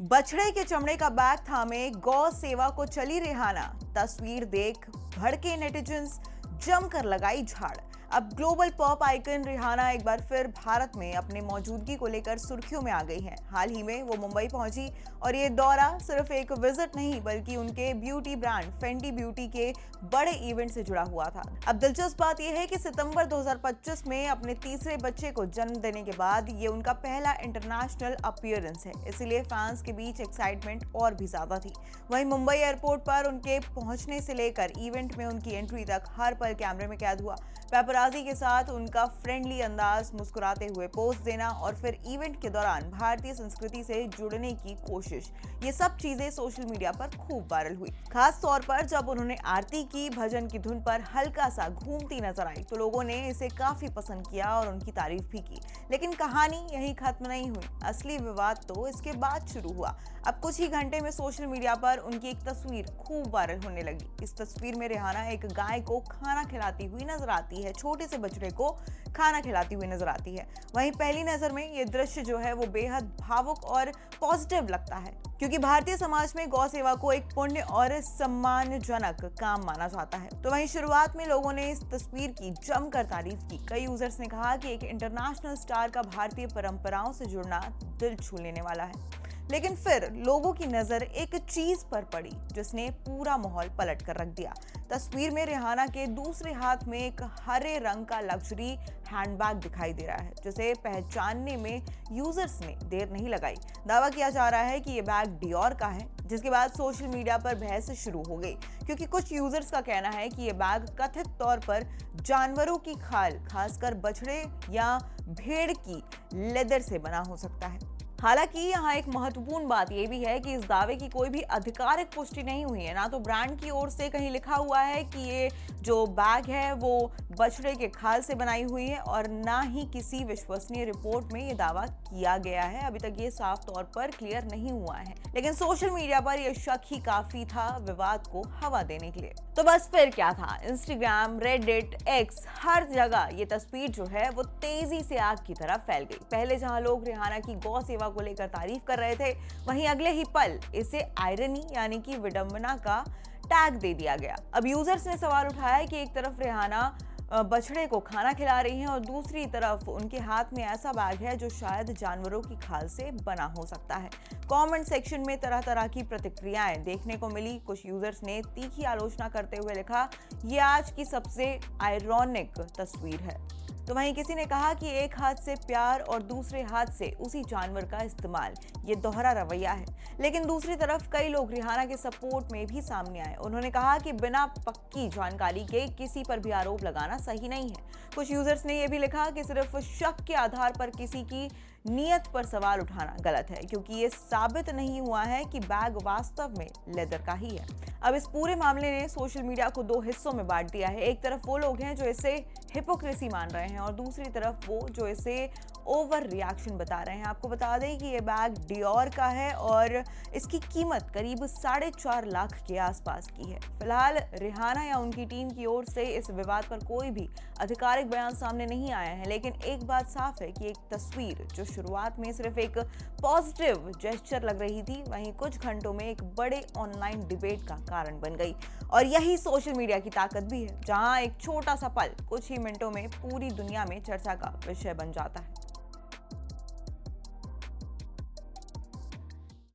बछड़े के चमड़े का बैग थामे गौ सेवा को चली रिहाना। तस्वीर देख भड़के नेटिजन्स, जमकर लगाई झाड़। अब ग्लोबल पॉप आइकन रिहाना एक बार फिर भारत में अपने मौजूदगी को लेकर सुर्खियों में आ गई हैं। हाल ही में वो मुंबई पहुंची और ये दौरा सिर्फ एक विजिट नहीं बल्कि उनके ब्यूटी ब्रांड फेंटी ब्यूटी के बड़े इवेंट से जुड़ा हुआ था। अब दिलचस्प बात यह है कि सितंबर 2025 में अपने तीसरे बच्चे को जन्म देने के बाद ये उनका पहला इंटरनेशनल अपीयरेंस है, इसीलिए फैंस के बीच एक्साइटमेंट और भी ज्यादा थी। वहीं मुंबई एयरपोर्ट पर उनके पहुंचने से लेकर इवेंट में उनकी एंट्री तक हर पल कैमरे में कैद हुआ। पेपराजी के साथ उनका फ्रेंडली अंदाज, मुस्कुराते हुए पोस्ट देना और फिर इवेंट के दौरान भारतीय संस्कृति से जुड़ने की कोशिश, ये सब चीजें सोशल मीडिया पर खूब वायरल हुई। खास तौर पर जब उन्होंने आरती की भजन की धुन पर हल्का सा घूमती नजर आई तो लोगों ने इसे काफी पसंद किया और उनकी तारीफ भी की। लेकिन कहानी यही खत्म नहीं हुई, असली विवाद तो इसके बाद शुरू हुआ। अब कुछ ही घंटे में सोशल मीडिया पर उनकी एक तस्वीर खूब वायरल होने लगी। इस तस्वीर में रिहाना एक गाय को खाना खिलाती हुई नजर आती है, छोटे से बछड़े को खाना खिलाती हुई नजर आती है। वहीं पहली नजर में ये दृश्य जो है वो बेहद भावुक और पॉजिटिव लगता है, क्योंकि भारतीय समाज में गौ सेवा को एक पुण्य और सम्मानजनक काम माना जाता है। तो वहीं शुरुआत में लोगों ने इस तस्वीर की जमकर तारीफ की। कई यूजर्स ने कहा कि एक इंटरनेशनल स्टार का भारतीय परंपराओं से जुड़ना दिल छू लेने वाला है। लेकिन फिर लोगों की नजर एक चीज पर पड़ी जिसने पूरा माहौल पलट कर रख दिया। तस्वीर में रिहाना के दूसरे हाथ में एक हरे रंग का लग्जरी हैंडबैग दिखाई दे रहा है, जिसे पहचानने में यूजर्स ने देर नहीं लगाई। दावा किया जा रहा है कि ये बैग डियोर का है, जिसके बाद सोशल मीडिया पर बहस शुरू हो गई, क्योंकि कुछ यूजर्स का कहना है कि ये बैग कथित तौर पर जानवरों की खाल, खासकर बछड़े या भेड़ की लेदर से बना हो सकता है। हालांकि यहाँ एक महत्वपूर्ण बात यह भी है कि इस दावे की कोई भी आधिकारिक पुष्टि नहीं हुई है। ना तो ब्रांड की ओर से कहीं लिखा हुआ है कि ये जो बैग है वो बछड़े के खाल से बनाई हुई है और ना ही किसी विश्वसनीय रिपोर्ट में ये दावा किया गया है। अभी तक ये साफ तौर पर क्लियर नहीं हुआ है, लेकिन सोशल मीडिया पर यह शक ही काफी था विवाद को हवा देने के लिए। तो बस फिर क्या था, इंस्टाग्राम, रेडिट, एक्स, हर जगह ये तस्वीर जो है वो तेजी से आग की तरह फैल गई। पहले जहां लोग रिहाना की गौ सेवा को लेकर तारीफ कर रहे थे, वहीं अगले ही पल इसे आयरनी यानी कि विडंबना का टैग दे दिया गया। अब यूजर्स ने सवाल उठाया कि एक तरफ रिहाना बछड़े को खाना खिला रही हैं और दूसरी तरफ उनके हाथ में ऐसा बैग है जो शायद जानवरों की खाल से बना हो सकता है। कमेंट सेक्शन में तरह तरह की प्रतिक्रियाएं देखने को मिली। कुछ यूजर्स ने तीखी आलोचना करते हुए लिखा, ये आज की सबसे आयरॉनिक तस्वीर है। तो वहीं किसी ने कहा कि एक हाथ से प्यार और दूसरे हाथ से उसी जानवर का इस्तेमाल, ये दोहरा रवैया है। लेकिन दूसरी तरफ कई लोग रिहाना के सपोर्ट में भी सामने आए। उन्होंने कहा कि बिना पक्की जानकारी के किसी पर भी आरोप लगाना सही नहीं है। कुछ यूजर्स ने यह भी लिखा कि सिर्फ शक के आधार पर किसी की नियत पर सवाल उठाना गलत है, क्योंकि ये साबित नहीं हुआ है कि बैग वास्तव में लेदर का ही है। अब इस पूरे मामले ने सोशल मीडिया को दो हिस्सों में बांट दिया है। एक तरफ वो लोग हैं जो इसे हिपोक्रेसी मान रहे हैं और दूसरी तरफ वो जो इसे ओवर रिएक्शन बता रहे हैं। आपको बता दें कि ये बैग डियोर का है और इसकी कीमत करीब 4.5 लाख के आसपास की है। फिलहाल रिहाना या उनकी टीम की ओर से इस विवाद पर कोई भी आधिकारिक बयान सामने नहीं आया है, लेकिन एक बात साफ है कि एक तस्वीर जो शुरुआत में सिर्फ एक पॉजिटिव जेस्चर लग रही थी, वहीं कुछ घंटों में एक बड़े ऑनलाइन डिबेट का कारण बन गई। और यही सोशल मीडिया की ताकत भी है, जहां एक छोटा सा पल कुछ ही मिनटों में पूरी दुनिया में चर्चा का विषय बन जाता है।